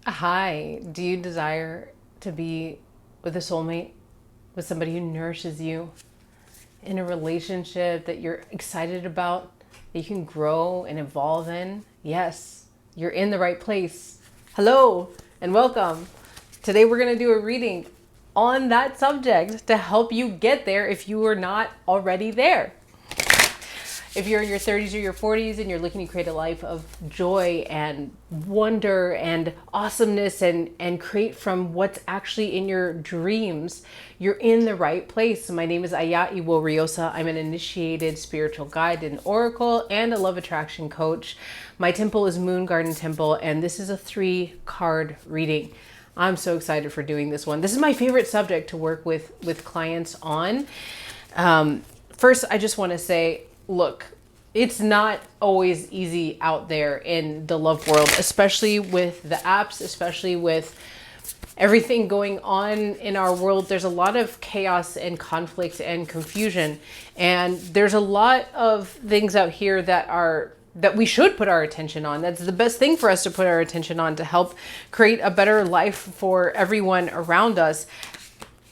Hi, do you desire to be with a soulmate, with somebody who nourishes you in a relationship that you're excited about, that you can grow and evolve in? Yes, you're in the right place. Hello and welcome. Today we're going to do a reading on that subject to help you get there if you are not already there. If you're in your 30s or your 40s and you're looking to create a life of joy and wonder and awesomeness and create from what's actually in your dreams, you're in the right place. My name is Iworiosa. I'm an initiated spiritual guide and oracle and a love attraction coach. My temple is Moon Garden Temple, and this is a 3-card reading. I'm so excited for doing this one. This is my favorite subject to work with clients on. First, I just want to say, look, it's not always easy out there in the love world, especially with the apps, especially with everything going on in our world. There's a lot of chaos and conflict and confusion. And there's a lot of things out here that we should put our attention on. That's the best thing for us to put our attention on to help create a better life for everyone around us.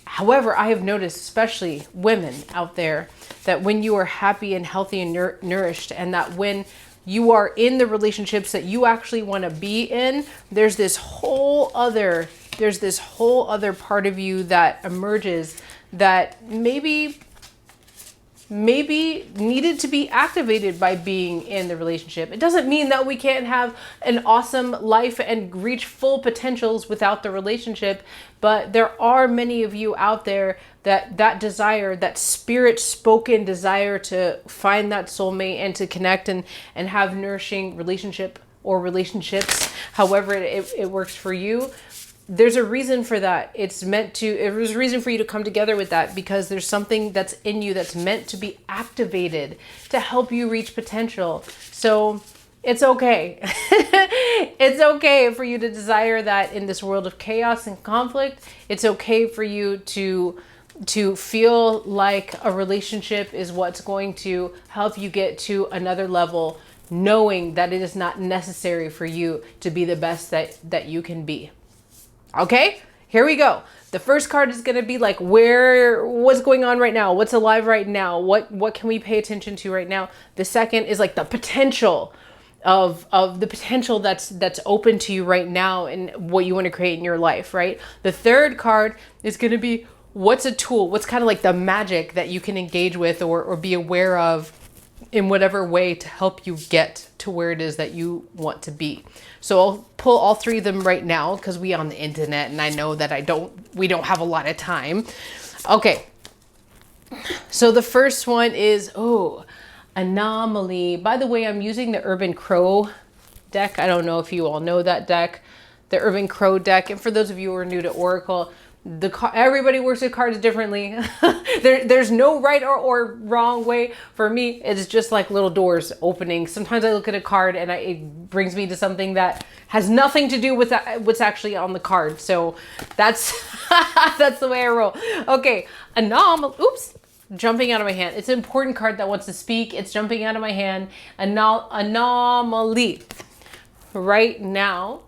However, I have noticed, especially women out there, that when you are happy and healthy and nourished, and that when you are in the relationships that you actually want to be in, there's this whole other part of you that emerges that maybe needed to be activated by being in the relationship. It doesn't mean that we can't have an awesome life and reach full potentials without the relationship, but there are many of you out there that desire, that spirit spoken desire to find that soulmate and to connect and have nourishing relationship or relationships, however it works for you. There's a reason for that. There's a reason for you to come together with that, because there's something that's in you that's meant to be activated to help you reach potential. So it's okay. It's okay for you to desire that in this world of chaos and conflict. It's okay for you to feel like a relationship is what's going to help you get to another level, knowing that it is not necessary for you to be the best that you can be. Okay, here we go. The first card is going to be like, what's going on right now? What's alive right now? What can we pay attention to right now? The second is like the potential of the potential that's open to you right now and what you want to create in your life, right? The third card is going to be, what's a tool? What's kind of like the magic that you can engage with or be aware of in whatever way to help you get to where it is that you want to be. So I'll pull all three of them right now because we on the internet and I know that we don't have a lot of time. Okay. So the first one is, anomaly. By the way, I'm using the Urban Crow deck. I don't know if you all know that deck, the Urban Crow deck. And for those of you who are new to Oracle, everybody works with cards differently. There's no right or wrong way. For me, it's just like little doors opening. Sometimes I look at a card and it brings me to something that has nothing to do with what's actually on the card. So that's that's the way I roll. Okay, anomaly. Oops, jumping out of my hand. It's an important card that wants to speak. It's jumping out of my hand. Anomaly. Right now,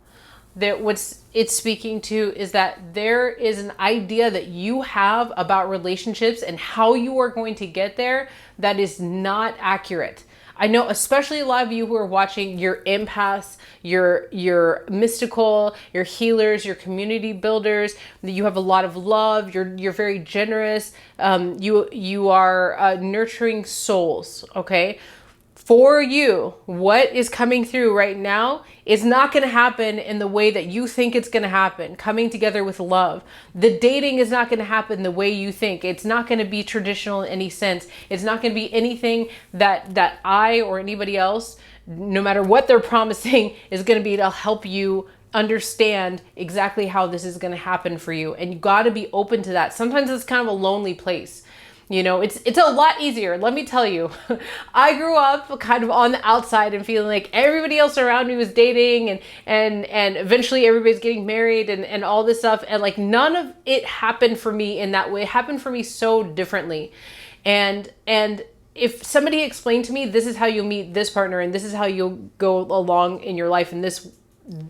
that what's it's speaking to is that there is an idea that you have about relationships and how you are going to get there that is not accurate. I know, especially a lot of you who are watching, you're empaths, you're mystical, you're healers, you're community builders. You have a lot of love. You're very generous. You are nurturing souls. Okay. For you, what is coming through right now is not going to happen in the way that you think it's going to happen, coming together with love. The dating is not going to happen the way you think. It's not going to be traditional in any sense. It's not going to be anything that I or anybody else, no matter what they're promising, is going to be to help you understand exactly how this is going to happen for you. And you got to be open to that. Sometimes it's kind of a lonely place. You know, it's a lot easier. Let me tell you, I grew up kind of on the outside and feeling like everybody else around me was dating and eventually everybody's getting married and all this stuff. And like none of it happened for me in that way. It happened for me so differently. And if somebody explained to me, this is how you meet this partner and this is how you'll go along in your life and this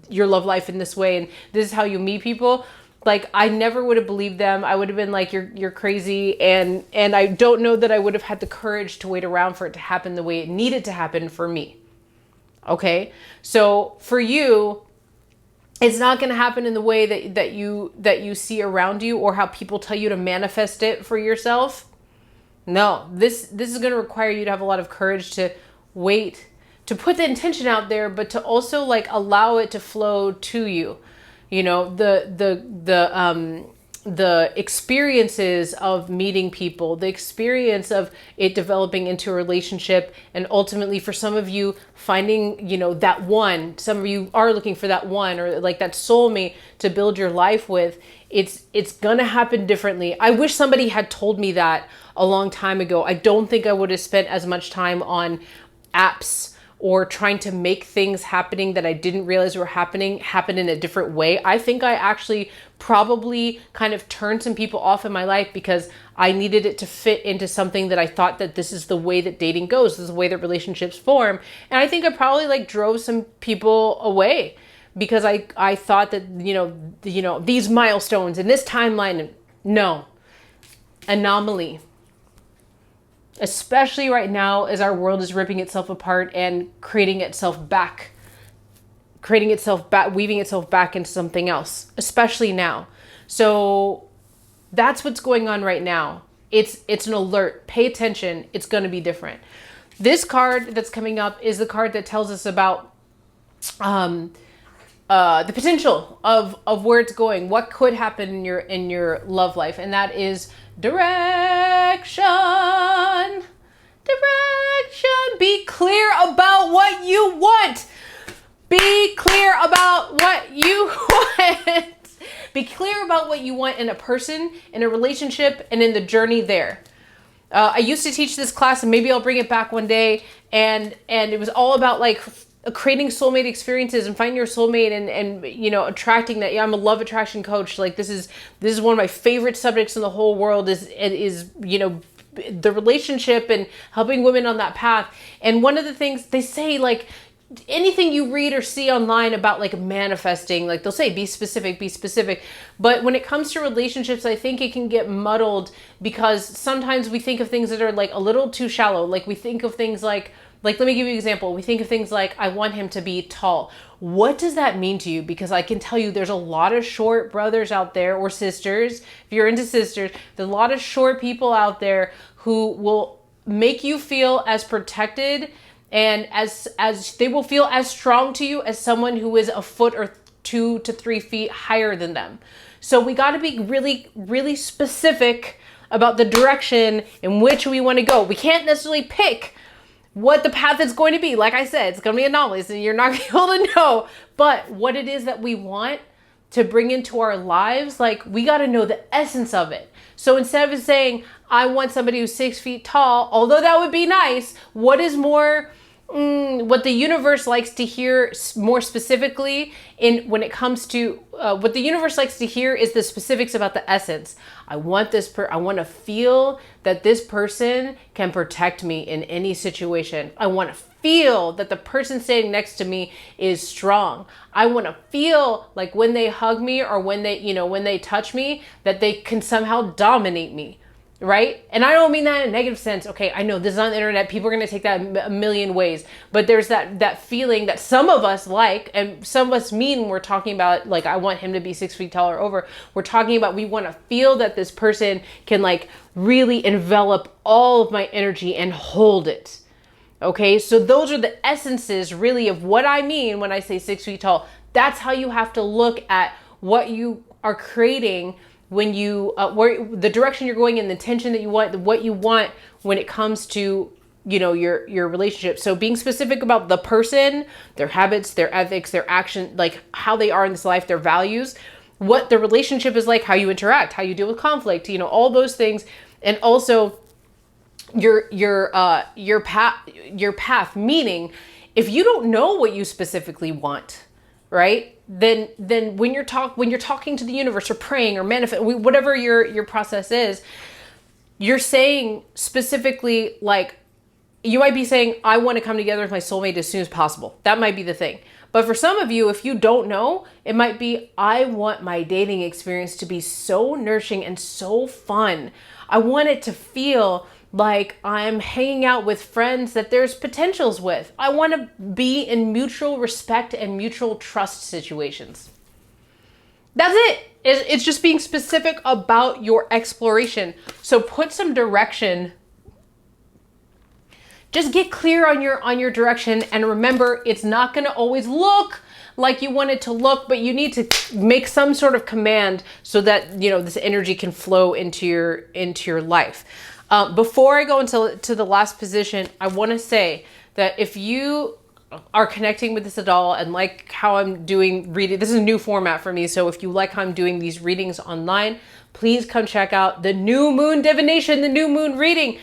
your love life in this way, and this is how you meet people. Like, I never would have believed them. I would have been like, you're crazy. And I don't know that I would have had the courage to wait around for it to happen the way it needed to happen for me. Okay. So for you, it's not going to happen in the way that you see around you, or how people tell you to manifest it for yourself. No, this is going to require you to have a lot of courage to wait, to put the intention out there, but to also like allow it to flow to you. You know, the experiences of meeting people, the experience of it developing into a relationship, and ultimately for some of you finding, you know, that one. Some of you are looking for that one, or like that soulmate to build your life with. It's gonna happen differently. I wish somebody had told me that a long time ago. I don't think I would have spent as much time on apps or trying to make things happening that I didn't realize were happen in a different way. I think I actually probably kind of turned some people off in my life because I needed it to fit into something that I thought that this is the way that dating goes. This is the way that relationships form. And I think I probably like drove some people away because I thought that, you know, these milestones and this timeline, no, anomaly. Especially right now as our world is ripping itself apart and creating itself back, weaving itself back into something else, especially now. So that's what's going on right now. It's an alert. Pay attention. It's going to be different. This card that's coming up is the card that tells us about the potential of where it's going, what could happen in your love life, and that is direction. Be clear about what you want. Be clear about what you want. Be clear about what you want in a person, in a relationship, and in the journey there. I used to teach this class, and maybe I'll bring it back one day. And it was all about like creating soulmate experiences and finding your soulmate and you know, attracting that. Yeah, I'm a love attraction coach. Like this is one of my favorite subjects in the whole world is you know, the relationship and helping women on that path. And one of the things they say, like anything you read or see online about like manifesting, like they'll say, be specific. But when it comes to relationships, I think it can get muddled because sometimes we think of things that are like a little too shallow. Like we think of things like, let me give you an example. We think of things like, I want him to be tall. What does that mean to you? Because I can tell you there's a lot of short brothers out there, or sisters. If you're into sisters, there's a lot of short people out there who will make you feel as protected and as they will feel as strong to you as someone who is a foot or 2 to 3 feet higher than them. So we got to be really, really specific about the direction in which we want to go. We can't necessarily pick what the path is going to be. Like I said, it's going to be anomalous and you're not going to be able to know. But what it is that we want to bring into our lives, like we got to know the essence of it. So instead of saying, I want somebody who's 6 feet tall, although that would be nice, what is more, what the universe likes to hear more specifically when it comes to what the universe likes to hear is the specifics about the essence. I want I want to feel that this person can protect me in any situation. I want to feel that the person standing next to me is strong. I want to feel like when they hug me or when they touch me, that they can somehow dominate me. Right? And I don't mean that in a negative sense. Okay, I know this is on the internet. People are going to take that a million ways. But there's that feeling that some of us like, and some of us mean when we're talking about, like, I want him to be 6 feet tall or over. We're talking about we want to feel that this person can, like, really envelop all of my energy and hold it. Okay? So those are the essences, really, of what I mean when I say 6 feet tall. That's how you have to look at what you are creating when you where the direction you're going and the intention that you want, what you want when it comes to, you know, your relationship. So being specific about the person, their habits, their ethics, their action, like how they are in this life, their values, what the relationship is like, how you interact, how you deal with conflict, you know, all those things. And also your path, meaning if you don't know what you specifically want, right? Then when you're talking to the universe or praying or manifest, whatever your process is, you're saying specifically, like, you might be saying, I want to come together with my soulmate as soon as possible. That might be the thing. But for some of you, if you don't know, it might be, I want my dating experience to be so nourishing and so fun. I want it to feel like I'm hanging out with friends that there's potentials with. I want to be in mutual respect and mutual trust situations. That's it. It's just being specific about your exploration. So put some direction. Just get clear on your direction, and remember, it's not going to always look like you want it to look, but you need to make some sort of command so that, you know, this energy can flow into your life. Before I go into the last position, I want to say that if you are connecting with this at all and like how I'm doing reading, this is a new format for me. So if you like how I'm doing these readings online, please come check out the new moon divination, the new moon reading.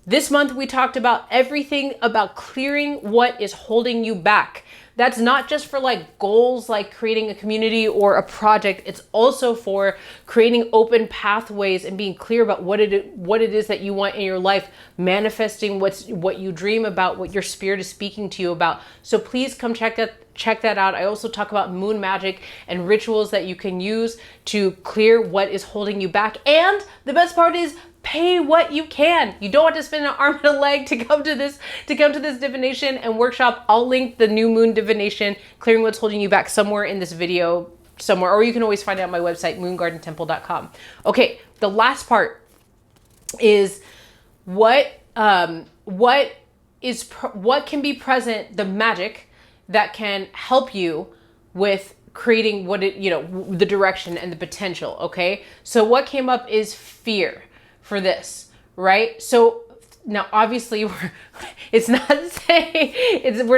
This month we talked about everything about clearing what is holding you back. That's not just for like goals, like creating a community or a project. It's also for creating open pathways and being clear about what it is that you want in your life, manifesting what you dream about, what your spirit is speaking to you about. So please come check that out. I also talk about moon magic and rituals that you can use to clear what is holding you back. And the best part is, pay what you can. You don't have to spend an arm and a leg to come to this divination and workshop. I'll link the new moon divination, clearing what's holding you back, somewhere in this video somewhere, or you can always find it on my website, moongardentemple.com. Okay, the last part is what can be present, the magic that can help you with creating the direction and the potential. Okay, so what came up is fear for this, right? So now obviously we're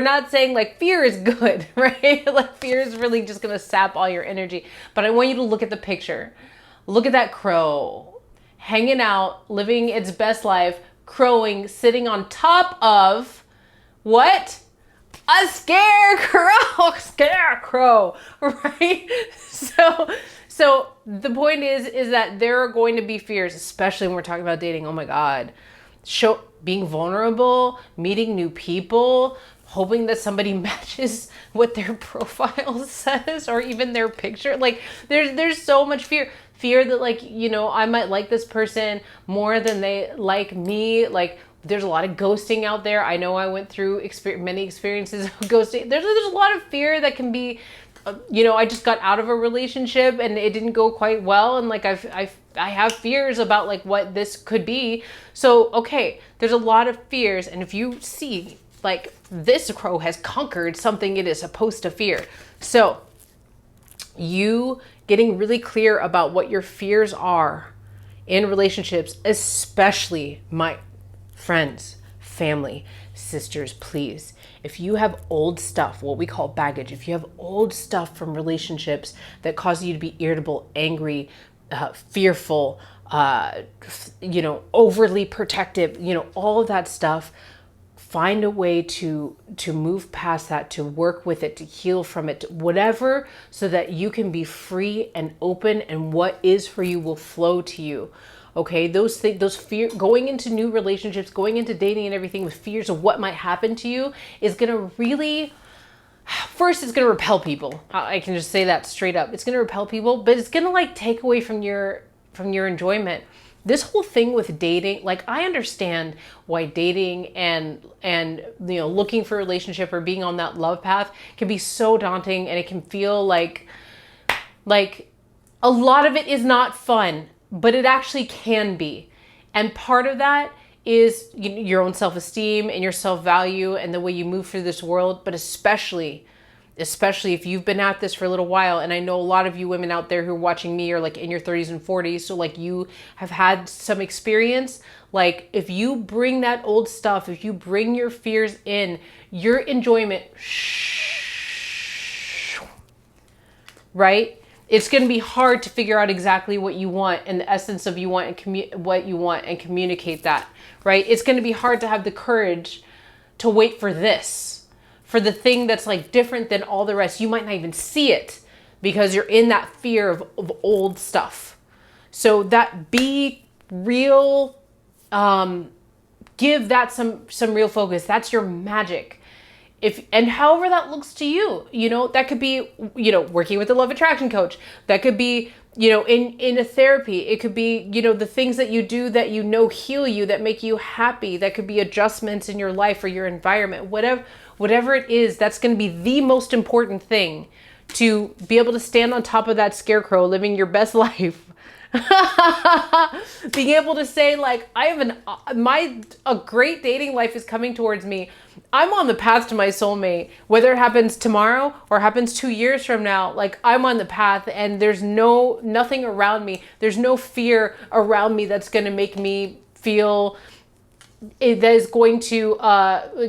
not saying like fear is good, right? Like fear is really just going to sap all your energy. But I want you to look at the picture. Look at that crow hanging out, living its best life, crowing, sitting on top of what? A scarecrow, right? So the point is that there are going to be fears, especially when we're talking about dating. Oh my God. Being vulnerable, meeting new people, hoping that somebody matches what their profile says or even their picture. Like there's so much fear. Fear that like, I might like this person more than they like me. Like there's a lot of ghosting out there. I know I went through many experiences of ghosting. There's a lot of fear that can be, I just got out of a relationship and it didn't go quite well. And like, I have fears about like what this could be. So, okay, there's a lot of fears. And if you see like this crow has conquered something it is supposed to fear. So you getting really clear about what your fears are in relationships, especially my friends, family, sisters, please. If you have old stuff, what we call baggage, if you have old stuff from relationships that cause you to be irritable, angry, fearful, overly protective, all of that stuff, find a way to move past that, to work with it, to heal from it, whatever, so that you can be free and open and what is for you will flow to you. Okay, those fear, going into new relationships, going into dating and everything with fears of what might happen to you is going to really, first it's going to repel people. I can just say that straight up. It's going to repel people, but it's going to like take away from your enjoyment. This whole thing with dating, like I understand why dating and looking for a relationship or being on that love path can be so daunting, and it can feel like a lot of it is not fun. But it actually can be. And part of that is your own self-esteem and your self-value and the way you move through this world. But especially if you've been at this for a little while, and I know a lot of you women out there who are watching me are like in your 30s and 40s. So like you have had some experience. Like if you bring that old stuff, if you bring your fears in, your enjoyment, right? It's going to be hard to figure out exactly what you want and the essence of what you want and communicate that, right? It's going to be hard to have the courage to wait for this, for the thing that's like different than all the rest. You might not even see it because you're in that fear of old stuff. So that be real, give that some real focus. That's your magic. and however that looks to you, that could be, working with a love attraction coach. That could be, in a therapy. It could be, the things that you do that heal you, that make you happy. That could be adjustments in your life or your environment. Whatever it is, that's going to be the most important thing to be able to stand on top of that scarecrow, living your best life. Being able to say, like, I have a great dating life is coming towards me. I'm on the path to my soulmate, whether it happens tomorrow or happens 2 years from now. Like, I'm on the path, and there's nothing around me. There's no fear around me that's going to make me feel that is going to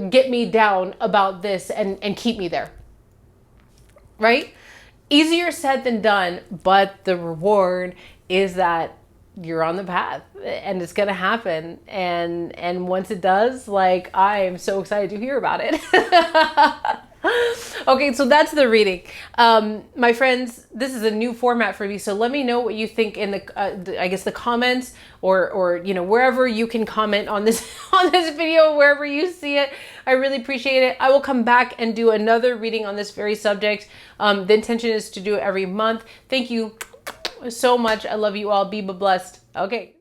get me down about this and keep me there. Right? Easier said than done, but the reward is that you're on the path and it's going to happen. And once it does, like, I am so excited to hear about it. Okay, so that's the reading. My friends, this is a new format for me. So let me know what you think in the comments or wherever you can comment on this, on this video, wherever you see it. I really appreciate it. I will come back and do another reading on this very subject. The intention is to do it every month. Thank you so much. I love you all. Be blessed. Okay.